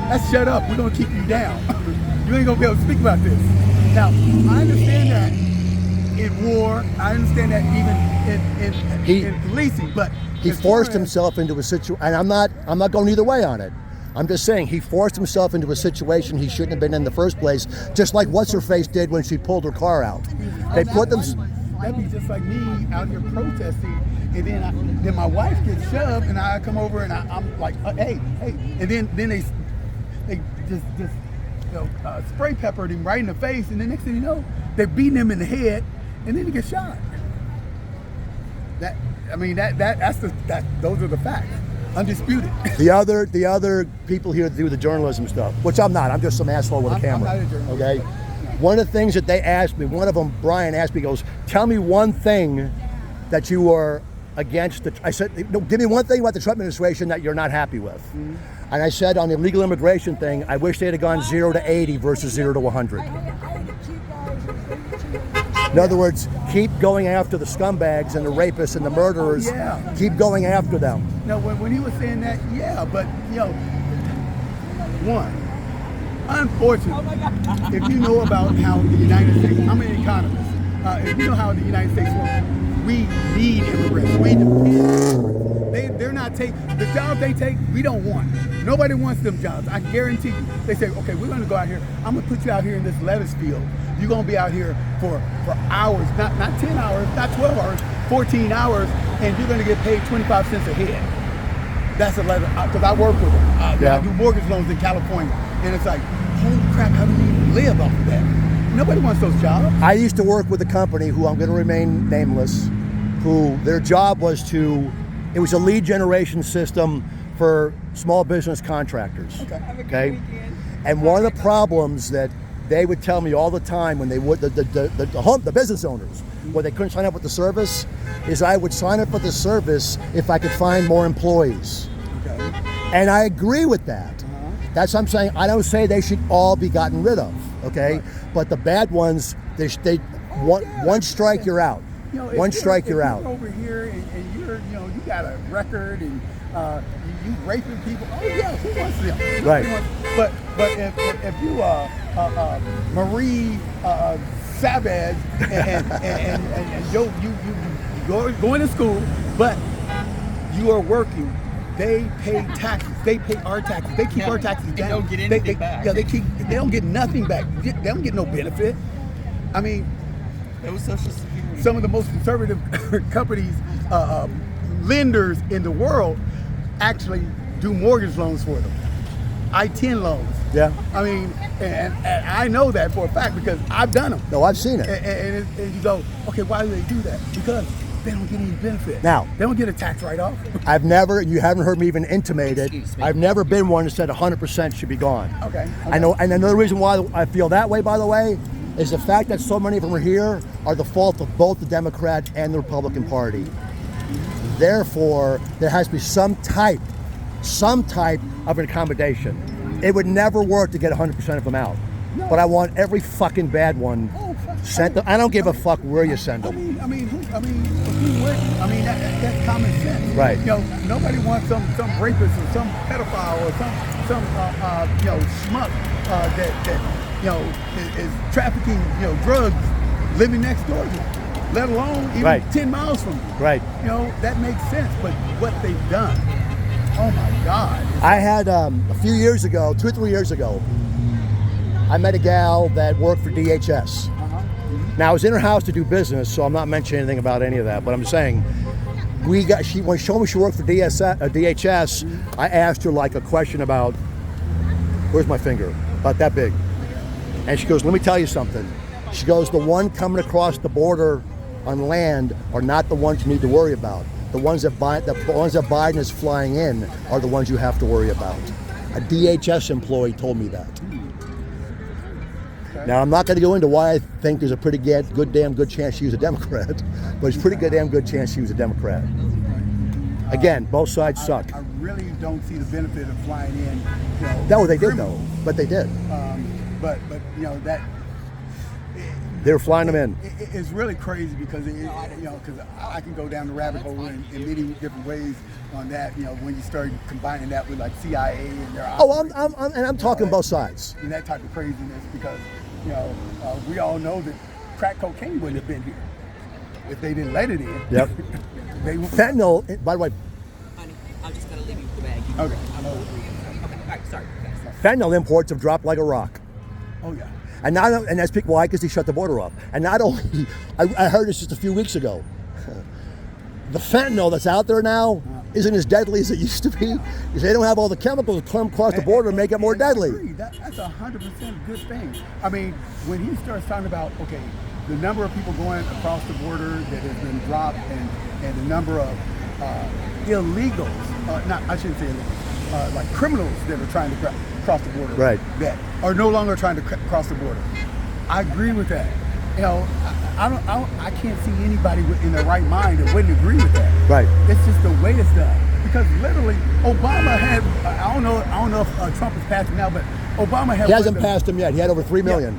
That's shut up. We're gonna keep you down. You ain't gonna be able to speak about this. Now, I understand that in war. I understand that even in policing, but he forced himself into a situation, and I'm not going either way on it. I'm just saying he forced himself into a situation he shouldn't have been in the first place, just like what's-her-face did when she pulled her car out. They put them... That'd be just like me out here protesting, and then my wife gets shoved, and I come over and I'm like, hey, and then they just spray peppered him right in the face, and the next thing you know, they're beating him in the head, and then he gets shot. Those are the facts. Undisputed. The other people here do the journalism stuff, which I'm not. I'm just some asshole with a camera. I'm not a journalist. Okay. One of the things that they asked me, one of them, Brian asked me, goes, "Tell me one thing that you are against." I said, "No, give me one thing about the Trump administration that you're not happy with." Mm-hmm. And I said on the illegal immigration thing, I wish they'd have gone 0 to 80 versus 0 to 100. In other words, keep going after the scumbags and the rapists and the murderers. Yeah. Keep going after them. Now, when he was saying that, yeah, but, one, unfortunately, if you know about how the United States, I'm an economist, if you know how the United States works, we need immigrants. We depend on immigrants. They're not the jobs they take, we don't want. Nobody wants them jobs. I guarantee you. They say, okay, we're gonna go out here. I'm gonna put you out here in this lettuce field. You're gonna be out here for hours, not 10 hours, not 12 hours, 14 hours, and you're gonna get paid 25 cents a head. That's a letter, because I work with them. I do mortgage loans in California, and it's like, holy crap, how do you live off of that? Nobody wants those jobs. I used to work with a company who I'm going to remain nameless, who their job was it was a lead generation system for small business contractors. Okay. And one of the problems that they would tell me all the time when they would, the business owners, where they couldn't sign up with the service, is I would sign up with the service if I could find more employees. Okay. And I agree with that. That's what I'm saying. I don't say they should all be gotten rid of, okay? Right. But the bad ones, one strike, you're out. You know, One strike, you're if out. You're over here and you're, you got a record and you raping people. Oh yeah, who wants them? Right. But if you Marie Savage and you going to school, but you are working. They pay taxes. They pay our taxes. They keep our taxes down. They don't get anything back. Yeah, they don't get nothing back. They don't get no benefit. I mean, It was Social Security. some of the most conservative companies, lenders in the world, actually do mortgage loans for them. I-10 loans. Yeah. I mean, and I know that for a fact because I've done them. No, I've seen it. And you go, okay, why do they do that? Because they don't get any benefit. Now, they don't get a tax write-off. you haven't heard me even intimate it. I've never been one that said 100% should be gone. Okay. I know, and another reason why I feel that way, by the way, is the fact that so many of them are here are the fault of both the Democrat and the Republican Party. Therefore, there has to be some type of an accommodation. It would never work to get 100% of them out. No. But I want every fucking bad one sent. I don't give a fuck where you send them. I mean, who wouldn't? I mean, that's common sense. Right. You know, nobody wants some rapist or some pedophile or some schmuck that is trafficking drugs living next door to them, let alone even 10 miles from them. Right. You know, that makes sense. But what they've done, oh my God! I had a few years ago, 2 or 3 years ago, I met a gal that worked for DHS. Now I was in her house to do business, so I'm not mentioning anything about any of that. But I'm saying, when she told me she worked for DHS, I asked her like a question about, where's my finger? About that big. And she goes, let me tell you something. She goes, the one coming across the border on land are not the ones you need to worry about. The ones that Biden is flying in are the ones you have to worry about. A DHS employee told me that. Now, I'm not going to go into why I think there's a pretty damn good chance she was a Democrat, but it's a pretty damn good chance she was a Democrat. Again, both sides suck. I really don't see the benefit of flying in. No, they did though, but they did. But that. They were flying them in. It's really crazy because because I can go down the rabbit hole in many different ways on that. When you start combining that with like CIA and their I'm talking both sides. And that type of craziness because we all know that crack cocaine wouldn't have been here if they didn't let it in. Yep. Fentanyl, by the way. Honey, I'm just gonna leave you with the bag. Okay. Okay. All right. Sorry. Fentanyl imports have dropped like a rock. Oh yeah. And that's why? Because they shut the border off. And not only, I heard this just a few weeks ago. The fentanyl that's out there now isn't as deadly as it used to be because they don't have all the chemicals that come across the border and make it more deadly. That's 100% good thing. I mean, when he starts talking about, the number of people going across the border that has been dropped and the number of illegals, I shouldn't say illegals, like criminals that are trying to cross the border, right? That are no longer trying to cross the border. I agree with that. I can't see anybody in their right mind that wouldn't agree with that. Right. It's just the way it's done. Because literally, Obama had, I don't know if Trump is passing now, but Obama had. He hasn't passed him yet. He had over 3 million.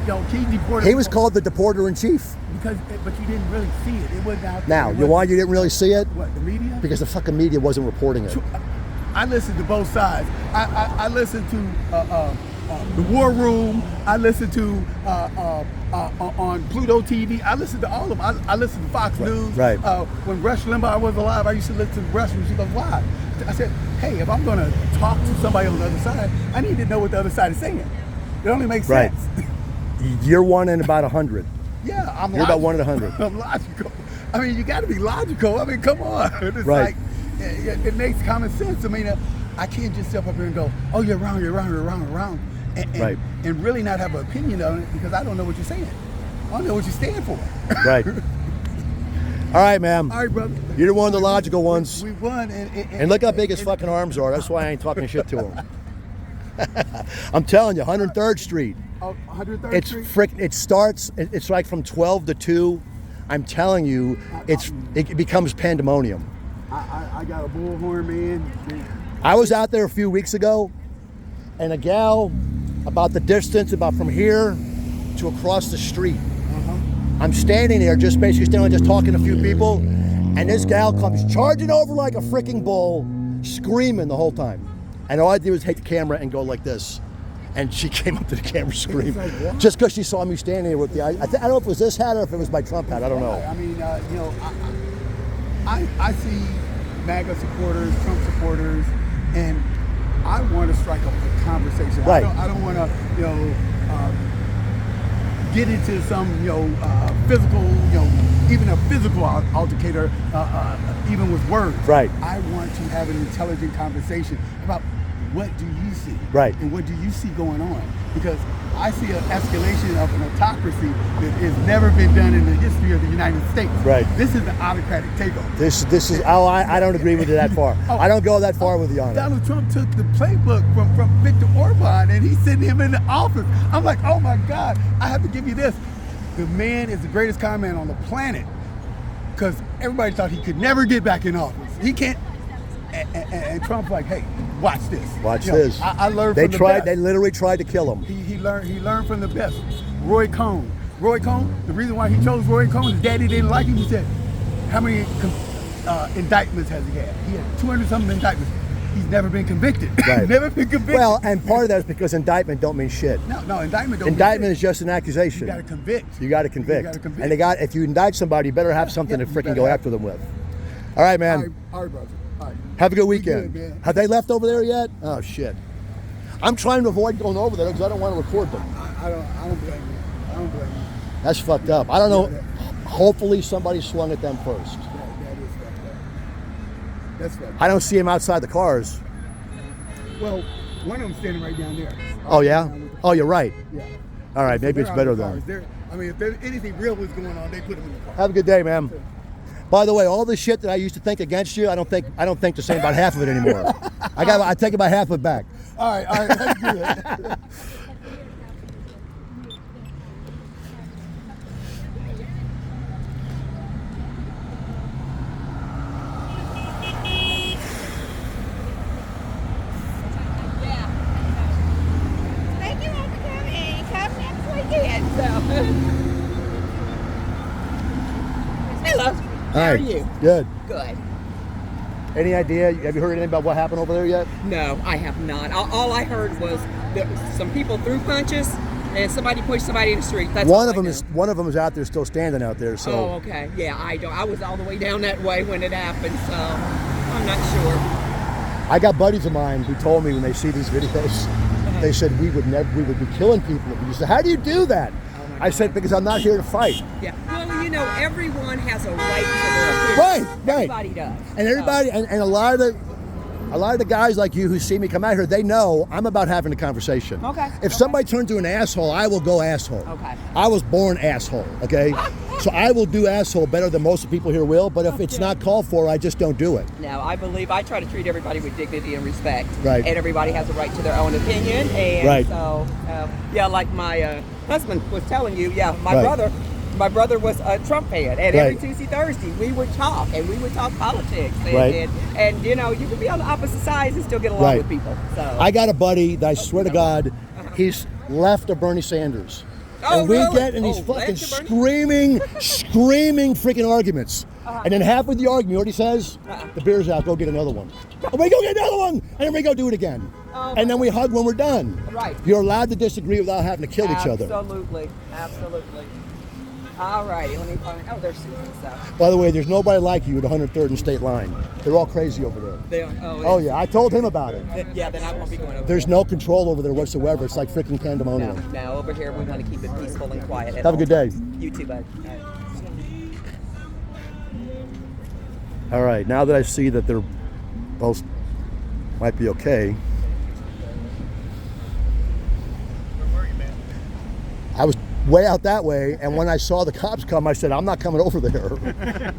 Yeah, he deported. He was called the deporter in chief. But you didn't really see it. It wasn't out there. Now, why you didn't really see it? What, the media? Because the fucking media wasn't reporting it. I listened to both sides. I listened to the War Room. I listened to on Pluto TV. I listen to all of them. I listen to Fox News. Right. When Rush Limbaugh was alive, I used to listen to Rush when she goes live. I said, hey, if I'm going to talk to somebody on the other side, I need to know what the other side is saying. It only makes Right. sense. You're one in about 100. Yeah, I'm You're about 1 in 100. I'm logical. I mean, you got to be logical. I mean, come on. It's Right. like, it makes common sense. I mean, I can't just step up here and go, oh, you're wrong, you're wrong, you're wrong, you're wrong. Right. And really not have an opinion on it because I don't know what you're saying. I don't know what you stand for. Right. All right, ma'am. All right, brother. You're one of the logical ones. We won. And look how big his fucking arms are. That's why I ain't talking shit to him. I'm telling you, 103rd Street. 103rd It's Street? frick. It starts. It's like from 12 to 2. I'm telling you, it becomes pandemonium. I got a bullhorn, man. I was out there a few weeks ago, and a gal about the distance, about from here to across the street. I'm standing there, just basically standing there, just talking to a few people, and this gal comes charging over like a freaking bull, screaming the whole time. And all I did was take the camera and go like this. And she came up to the camera screaming, like, just because she saw me standing there with the. I don't know if it was this hat or if it was my Trump hat. I don't know. I mean, you know, I see MAGA supporters, Trump supporters, and I want to strike up a conversation. Right. I don't want to, you know, get into some, you know, physical, you know, even a physical altercator, even with words. Right. I want to have an intelligent conversation about what do you see? Right. And what do you see going on? Because I see an escalation of an autocracy that has never been done in the history of the United States. Right. This is the autocratic takeover. This is. Oh, I don't agree with you that far. I don't go that far with you on it. Donald Trump took the playbook from Viktor Orban and he's sitting him in the office. I'm like, oh my God, I have to give you this. The man is the greatest con man on the planet because everybody thought he could never get back in office. He can't. And Trump's like, hey, watch this. Watch You know, this. I learned They from the tried. best. They literally tried to kill him. He learned from the best. Roy Cohn. Roy Cohn, the reason why he chose Roy Cohn, his daddy didn't like him. He said, how many indictments has he had? He had 200-something indictments. He's never been convicted. Right. Never been convicted. Well, and part of that is because indictment don't mean shit. No, indictment don't Indictment mean is just an accusation. You got to convict. You got to convict. You gotta convict. And if you indict somebody, you better have something Yeah, to you freaking better go have after them with. All right, man. All right, brother. All right. Have a good We weekend. good, man. Have they left over there yet? Oh shit. I'm trying to avoid going over there because I don't want to record them. I don't blame you. I don't blame you. That's fucked up. I don't know. Hopefully somebody swung at them first. That is fucked up. That's fucked up. I don't see them outside the cars. Well, one of them standing right down there. Oh yeah? Oh, you're right. Yeah. All right, maybe They're it's out better of the then. cars. I mean, if there anything real was going on, they put them in the car. Have a good day, ma'am. By the way, all the shit that I used to think against you, I don't think the same about half of it anymore. I take about half of it back. All right, that's good. Thank you all for coming. Come next weekend. So. Hello. How Hi. are you? Good. Good. Any idea? Have you heard anything about what happened over there yet? No, I have not. All I heard was that some people threw punches and somebody pushed somebody in the street. That's One all of I them know. is out there still standing out there. So Oh, okay. Yeah, I don't. I was all the way down that way when it happened, so I'm not sure. I got buddies of mine who told me when they see these videos, they said we would be killing people. And you said, how do you do that? I said, because I'm not here to fight. Yeah. Well, you know, everyone has a right to their opinion. Right, right. Everybody does. And everybody, and a lot of the guys like you who see me come out here, they know I'm about having a conversation. Okay. If somebody turns to an asshole, I will go asshole. Okay. I was born asshole, okay? So I will do asshole better than most of the people here will, but if it's not called for, I just don't do it. Now, I try to treat everybody with dignity and respect. Right. And everybody has a right to their own opinion. And Right. so, yeah, like my husband was telling you, my Right. brother was a Trump fan. And every Right. Tuesday, Thursday, we would talk. And we would talk politics. And, Right. and you know, you can be on the opposite sides and still get along Right. with people. So I got a buddy that I swear to God, he's left of Bernie Sanders. Oh, and we really? get in these Oh, fucking left of screaming freaking arguments. And then halfway through the argument, you know what he says? The beer's out, go get another one. And we go get another one, and then we go do it again. Oh, and then we hug when we're done. Right. You're allowed to disagree without having to kill each other. Absolutely. Absolutely. All righty. Let me find. Oh, there's Susan. So. By the way, there's nobody like you at 103rd and State Line. They're all crazy over there. They are, Oh yeah, I told him about it. Yeah, then I won't be going over. There's no control over there whatsoever. It's like freaking pandemonium. No, over here we want to keep it peaceful and quiet. Have a good day. You too, bud. All right, now that I see that they're both might be okay. I was way out that way, and when I saw the cops come, I said, I'm not coming over there.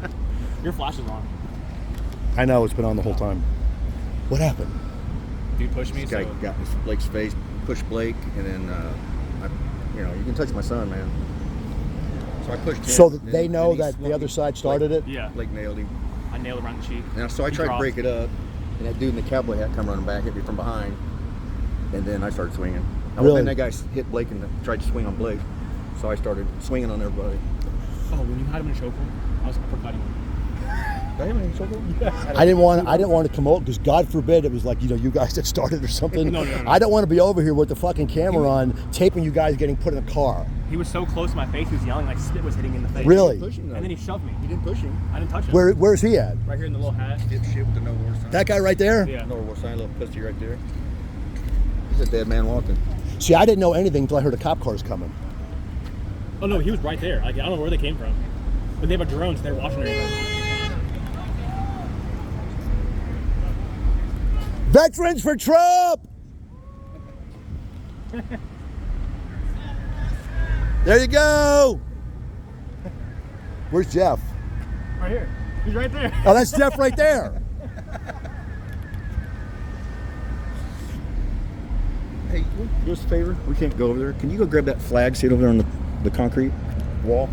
Your flash is on. I know, it's been on the whole time. What happened? Dude pushed me. This guy got in Blake's face, pushed Blake, and then, you can touch my son, man. So I pushed him. So that they know that the other side started it? Yeah. Blake nailed him. I nailed him around the cheek. And so I tried to break it up, and that dude in the cowboy hat come running back, hit me from behind, and then I started swinging. Really? Then that guy hit Blake and tried to swing on Blake, so I started swinging on everybody. Oh, when you had him in a chokehold, I was uppercutting him. Did I have him in a chokehold? Yeah. I didn't want to come over because God forbid it was like, you guys that started or something. No. I don't want to be over here with the fucking camera on, taping you guys getting put in a car. He was so close to my face, he was yelling like spit was hitting in the face. Really? And then he shoved me. He didn't push him. I didn't touch him. Where's he at? Right here in the little hat. Dipshit with the no war sign. That guy right there? Yeah. No war sign, little pussy right there. He's a dead man walking. See, I didn't know anything until I heard the cop cars coming. Oh no, he was right there. Like, I don't know where they came from. But they have a drone, so they're watching everything. Veterans for Trump! There you go! Where's Jeff? Right here. He's right there. Oh, that's Jeff right there. Hey, do us a favor. We can't go over there. Can you go grab that flag, see it over there on the concrete wall?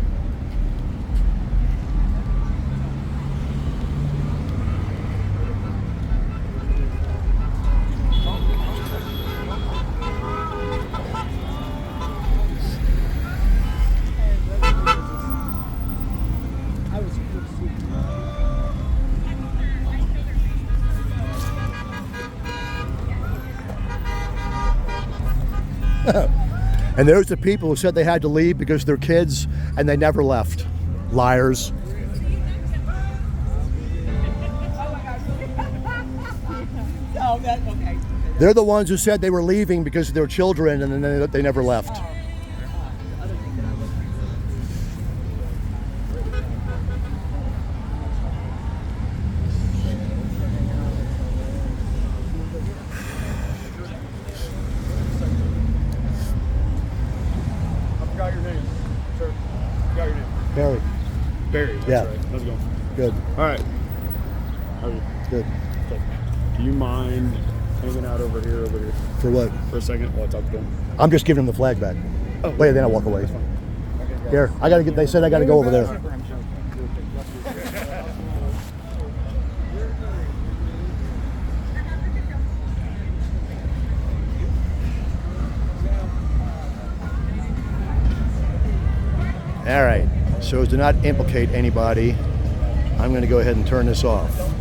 And there's the people who said they had to leave because they're kids and they never left. Liars. Oh, okay. They're the ones who said they were leaving because of their children and then they never left. Barry. Barry. Yeah. Right. Let's go. Good. All right. How are you? Good. Do you mind hanging out over here For what? for a second while I talk to him? I'm just giving them the flag back. Oh, Wait, then I'll walk away. Here, they said I gotta go over there. All right, so as to not implicate anybody, I'm gonna go ahead and turn this off.